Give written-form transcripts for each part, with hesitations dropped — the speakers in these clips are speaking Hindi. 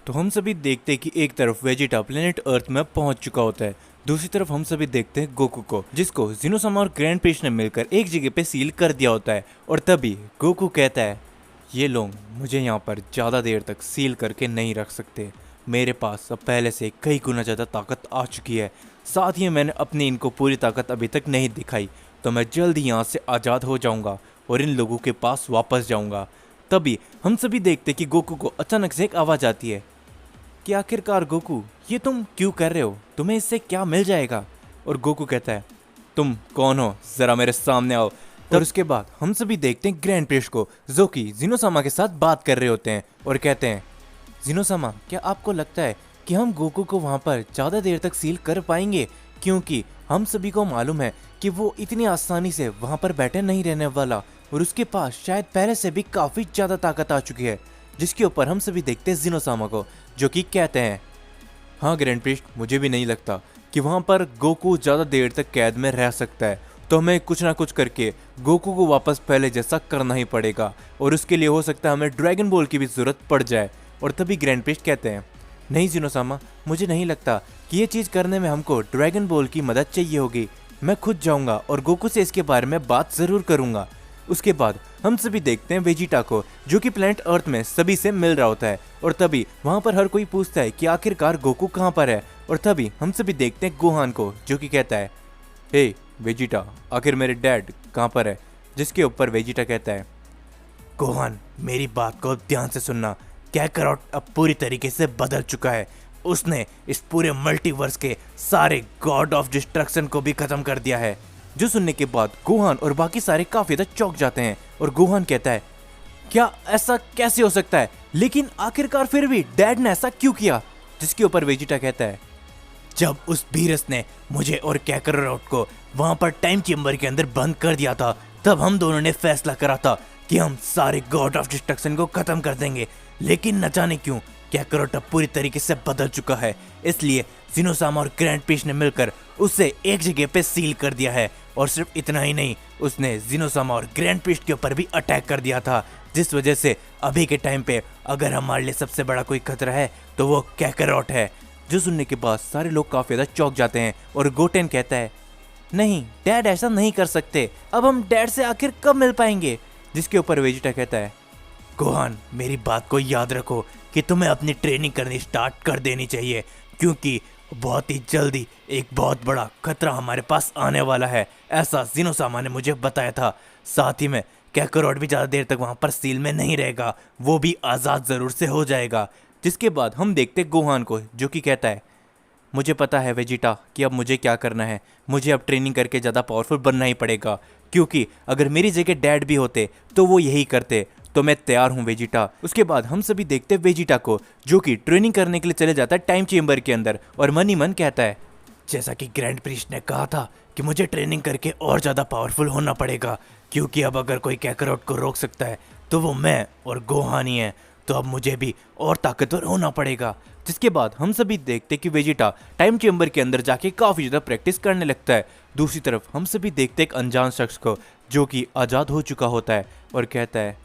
तो हम सभी देखते हैं कि एक तरफ वेजिटा प्लेनेट अर्थ में पहुंच चुका होता है, दूसरी तरफ हम सभी देखते हैं गोकू को, जिसको ज़ीनोसामा और ग्रैंड पेश ने मिलकर एक जगह पे सील कर दिया होता है। और तभी गोकू कहता है, ये लोग मुझे यहाँ पर ज़्यादा देर तक सील करके नहीं रख सकते। मेरे पास अब पहले से कई गुना ज़्यादा ताकत आ चुकी है। साथ ही मैंने अपनी इनको पूरी ताकत अभी तक नहीं दिखाई, तो मैं जल्द ही यहाँ से आज़ाद हो जाऊँगा और इन लोगों के पास वापस जाऊँगा। तभी हम सभी देखते कि गोकू को अचानक से एक आवाज़ आती है कि आखिरकार गोकू, ये तुम क्यों कर रहे हो? तुम्हें इससे क्या मिल जाएगा? और गोकू कहता है, तुम कौन हो? ज़रा मेरे सामने आओ। और उसके बाद हम सभी देखते हैं ग्रैंड पेश को, जो कि ज़ीनोसामा के साथ बात कर रहे होते हैं और कहते हैं, ज़ीनोसामा, क्या आपको लगता है कि हम गोकू को वहाँ पर ज़्यादा देर तक सील कर पाएंगे? क्योंकि हम सभी को मालूम है कि वो इतनी आसानी से वहाँ पर बैठे नहीं रहने वाला और उसके पास शायद पहले से भी काफ़ी ज़्यादा ताकत आ चुकी है। जिसके ऊपर हम सभी देखते हैं ज़ीनोसामा को, जो कि कहते हैं, हाँ ग्रैंड प्रीस्ट, मुझे भी नहीं लगता कि वहाँ पर गोकू ज़्यादा देर तक कैद में रह सकता है। तो हमें कुछ ना कुछ करके गोकू को वापस पहले जैसा करना ही पड़ेगा और उसके लिए हो सकता है हमें ड्रैगन बॉल की भी ज़रूरत पड़ जाए। और तभी ग्रैंड प्रीस्ट कहते हैं, नहीं ज़ीनोसामा, मुझे नहीं लगता कि ये चीज़ करने में हमको ड्रैगन बॉल की मदद चाहिए होगी। मैं खुद जाऊँगा और गोकू से इसके बारे में बात ज़रूर करूँगा। उसके बाद हम सभी देखते हैं वेजिटा को, जो कि प्लैनेट अर्थ में सभी से मिल रहा होता है। और तभी वहाँ पर हर कोई पूछता है कि आखिरकार गोकू कहाँ पर है। और तभी हम सभी देखते हैं गोहान को, जो कि कहता है, हे वेजिटा, आखिर मेरे डैड कहाँ पर है? जिसके ऊपर वेजिटा कहता है, गोहान, मेरी बात को ध्यान से सुनना। कैकरॉट अब पूरी तरीके से बदल चुका है। उसने इस पूरे मल्टीवर्स के सारे गॉड ऑफ डिस्ट्रक्शन को भी खत्म कर दिया है। जो सुनने के बाद गोहान और बाकी सारे काफी ज्यादा चौंक जाते हैं। और गोहान कहता है, क्या ऐसा कैसे हो सकता है? लेकिन आखिरकार फिर भी डैड ने ऐसा क्यों किया? जिसके ऊपर वेजिटा कहता है, जब उस वीरस ने मुझे और कैकरॉट को वहां पर टाइम चेम्बर के अंदर बंद कर दिया था, तब हम दोनों ने फैसला करा था कि हम सारे गॉड ऑफ डिस्ट्रक्शन को खत्म कर देंगे। लेकिन न जाने क्यों कैकरॉट अब पूरी तरीके से बदल चुका है। इसलिए ज़ीनोसामा और ग्रैंड पेश ने मिलकर उसे एक जगह पे सील कर दिया है। और सिर्फ इतना ही नहीं, उसने ज़ीनोसामा और ग्रैंड पेश के ऊपर भी अटैक कर दिया था, जिस वजह से अभी के टाइम पे अगर हमारे लिए सबसे बड़ा कोई खतरा है तो वो कैकरॉट है। जो सुनने के बाद सारे लोग काफी ज्यादा चौंक जाते हैं। और गोटेन कहता है, नहीं डैड, ऐसा नहीं कर सकते। अब हम डैड से आखिर कब मिल पाएंगे? जिसके ऊपर वेजिटा कहता है, गोहान, मेरी बात को याद रखो कि तुम्हें अपनी ट्रेनिंग करनी स्टार्ट कर देनी चाहिए, क्योंकि बहुत ही जल्दी एक बहुत बड़ा खतरा हमारे पास आने वाला है। ऐसा ज़ीनोसामा ने मुझे बताया था। साथ ही में कैकरॉट भी ज़्यादा देर तक वहाँ पर सील में नहीं रहेगा, वो भी आज़ाद ज़रूर से हो जाएगा। जिसके बाद हम देखते गोहान को, जो कि कहता है, मुझे पता है वेजिटा कि अब मुझे क्या करना है। मुझे अब ट्रेनिंग करके ज़्यादा पावरफुल बनना ही पड़ेगा, क्योंकि अगर मेरी जगह डैड भी होते तो वो यही करते। तो मैं तैयार हूँ वेजिटा। उसके बाद हम सभी देखते वेजिटा को, जो कि ट्रेनिंग करने के लिए चले जाता है टाइम चेम्बर के अंदर और मन ही मन कहता है, जैसा कि ग्रैंड प्रीस्ट ने कहा था कि मुझे ट्रेनिंग करके और ज़्यादा पावरफुल होना पड़ेगा, क्योंकि अब अगर कोई कैकरॉट को रोक सकता है तो वो मैं और गोहान ही है। तो अब मुझे भी और ताकतवर होना पड़ेगा। जिसके बाद हम सभी देखते कि वेजिटा टाइम चेम्बर के अंदर जाके काफ़ी ज़्यादा प्रैक्टिस करने लगता है। दूसरी तरफ हम सभी देखते एक अनजान शख्स को, जो कि आज़ाद हो चुका होता है और कहता है,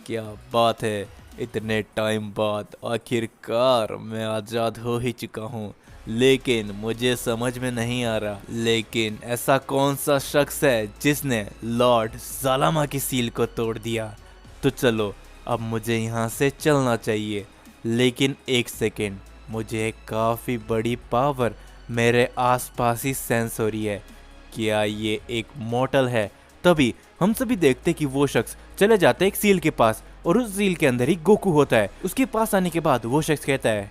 क्या बात है, इतने टाइम बाद आखिरकार मैं आज़ाद हो ही चुका हूँ। लेकिन मुझे समझ में नहीं आ रहा, लेकिन ऐसा कौन सा शख्स है जिसने लॉर्ड ज़ालामा की सील को तोड़ दिया? तो चलो, अब मुझे यहाँ से चलना चाहिए। लेकिन एक सेकेंड, मुझे काफ़ी बड़ी पावर मेरे आसपास ही सेंस हो रही है। क्या ये एक मॉर्टल है? तभी हम सभी देखते कि वो शख्स चले जाते एक सील के पास और उस सील के अंदर ही गोकू होता है। उसके पास आने के बाद वो शख्स कहता है,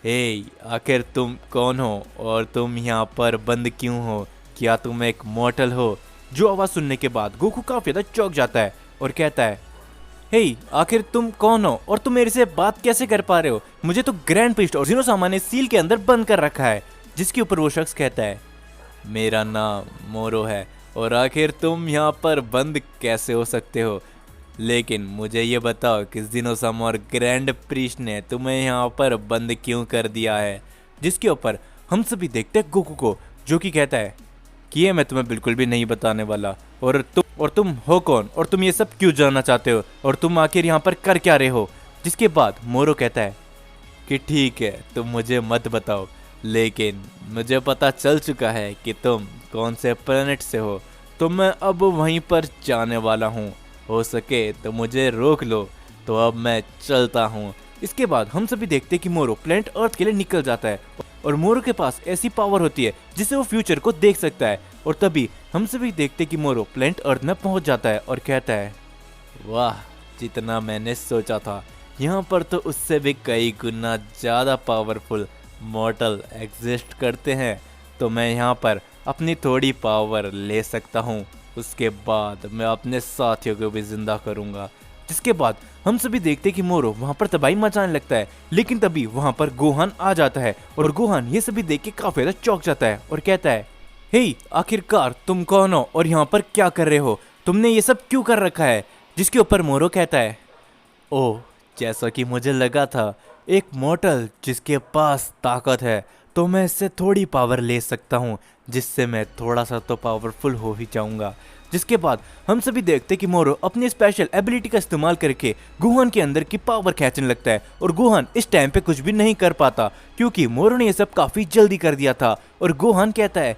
हे, आखिर तुम कौन हो और तुम यहाँ पर बंद क्यों हो? क्या तुम एक मॉर्टल हो? जो आवाज़ सुनने के बाद गोकू काफ़ी ज़्यादा चौंक जाता है और कहता है, हे, आखिर तुम कौन हो और तुम मेरे से बात कैसे कर पा रहे हो? मुझे तो ग्रैंड प्रीस्ट और ज़ीनोसामा ने सील के अंदर बंद कर रखा है। जिसके ऊपर वो शख्स कहता है, मेरा नाम मोरो है और आखिर तुम यहाँ पर बंद कैसे हो सकते हो? लेकिन मुझे ये बताओ कि ज़ीनोसामा और ग्रैंड प्रीस्ट ने तुम्हें यहाँ पर बंद क्यों कर दिया है? जिसके ऊपर हम सभी देखते हैं गोकू को, जो कि कहता है कि ये मैं तुम्हें बिल्कुल भी नहीं बताने वाला। और तुम हो कौन और तुम ये सब क्यों जानना चाहते हो और तुम आखिर यहाँ पर कर क्या रहे हो? जिसके बाद मोरो कहता है, कि ठीक है तुम मुझे मत बताओ, लेकिन मुझे पता चल चुका है कि तुम कौन से प्लेनेट से हो, तो मैं अब वहीं पर जाने वाला हूँ। हो सके तो मुझे रोक लो, तो अब मैं चलता हूँ। इसके बाद हम सभी देखते हैं कि मोरो प्लेनेट अर्थ के लिए निकल जाता है और मोरो के पास ऐसी पावर होती है जिससे वो फ्यूचर को देख सकता है। और तभी हम सभी देखते हैं कि मोरो प्लेनेट अर्थ में पहुंच जाता है और कहता है, वाह, जितना मैंने सोचा था, यहाँ पर तो उससे भी कई गुना ज़्यादा पावरफुल मॉर्टल एग्जिस्ट करते हैं, तो मैं यहाँ पर अपनी थोड़ी पावर ले सकता हूँ। उसके बाद मैं अपने साथियों को भी जिंदा करूँगा। जिसके बाद हम सभी देखते हैं कि मोरो वहाँ पर तबाही मचाने लगता है, लेकिन तभी वहाँ पर गोहान आ जाता है और गोहान ये सभी देख के काफी ज्यादा चौंक जाता है और कहता है, हे, आखिरकार तुम कौन हो और यहाँ पर क्या कर रहे हो? तुमने ये सब क्यों कर रखा है? जिसके ऊपर मोरो कहता है, ओह, जैसा कि मुझे लगा था, एक मॉर्टल जिसके पास ताकत है, तो मैं इससे थोड़ी पावर ले सकता हूँ, जिससे मैं थोड़ा सा तो पावरफुल हो ही जाऊंगा। जिसके बाद हम सभी देखते कि मोरो अपनी स्पेशल एबिलिटी का इस्तेमाल करके गोहान के अंदर की पावर खींचने लगता है और गोहान इस टाइम पे कुछ भी नहीं कर पाता, क्योंकि मोरो ने ये सब काफी जल्दी कर दिया था। और गोहान कहता है,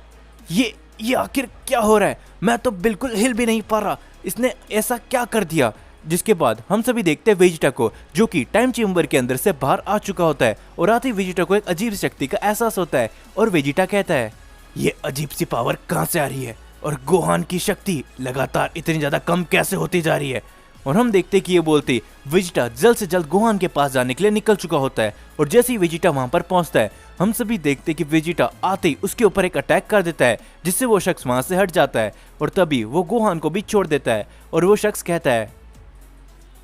ये आखिर क्या हो रहा है? मैं तो बिल्कुल हिल भी नहीं पा रहा, इसने ऐसा क्या कर दिया? जिसके बाद हम सभी देखते हैं वेजिटा को, जो कि टाइम चेम्बर के अंदर से बाहर आ चुका होता है और आते ही वेजिटा को एक अजीब शक्ति का एहसास होता है और वेजिटा कहता है, ये अजीब सी पावर कहाँ से आ रही है और गोहान की शक्ति लगातार इतनी ज्यादा कम कैसे होती जा रही है? और हम देखते कि ये बोलते वेजिटा जल्द से जल्द गोहान के पास जाने के लिए निकल चुका होता है और जैसे ही वेजिटा वहां पर पहुंचता है, हम सभी देखते कि वेजिटा आते ही उसके ऊपर एक अटैक कर देता है, जिससे वो शख्स वहां से हट जाता है और तभी वो गोहान को भी छोड़ देता है और वो शख्स कहता है,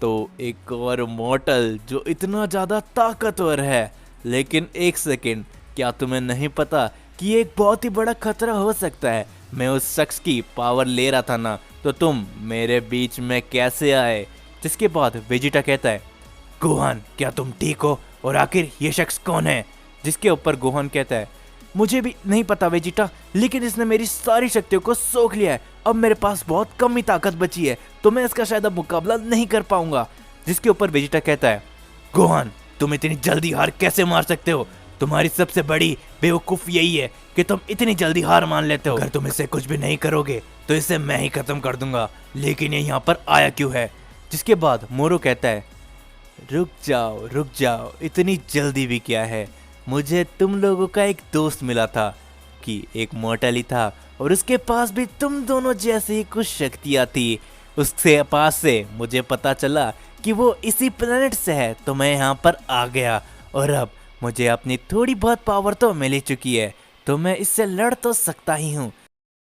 तो एक और मॉर्टल जो इतना ज्यादा ताकतवर है, लेकिन एक सेकेंड, क्या तुम्हें नहीं पता कि ये एक बहुत ही बड़ा खतरा हो सकता है? मैं उस शख्स की पावर ले रहा था ना, तो तुम मेरे बीच में कैसे आए? जिसके बाद वेजिटा कहता है, गोहान, क्या तुम ठीक हो और आखिर ये शख्स कौन है? जिसके ऊपर गोहान कहता है, मुझे भी नहीं पता वेजिटा, लेकिन इसने मेरी सारी शक्तियों को सोख लिया है। अब मेरे पास बहुत कम ही ताकत बची है, तो मैं इसका शायद अब मुकाबला नहीं कर पाऊंगा। जिसके ऊपर वेजिटा कहता है, गोहान, तुम इतनी जल्दी हार कैसे मार सकते हो? तुम्हारी सबसे बड़ी बेवकूफ यही है कि तुम इतनी जल्दी हार मान लेते हो। अगर तुम इसे कुछ भी नहीं करोगे तो इसे मैं ही खत्म कर दूंगा, लेकिन ये यहाँ पर आया क्यों है? जिसके बाद मोरो कहता है, रुक जाओ, इतनी जल्दी भी क्या है? मुझे तुम लोगों का एक दोस्त मिला था कि एक मॉर्टल ही था और उसके पास भी तुम दोनों जैसी ही कुछ शक्तियाँ थी। उसके पास से मुझे पता चला कि वो इसी प्लेनेट से है, तो मैं यहाँ पर आ गया और अब मुझे अपनी थोड़ी बहुत पावर तो मिल ही चुकी है, तो मैं इससे लड़ तो सकता ही हूँ।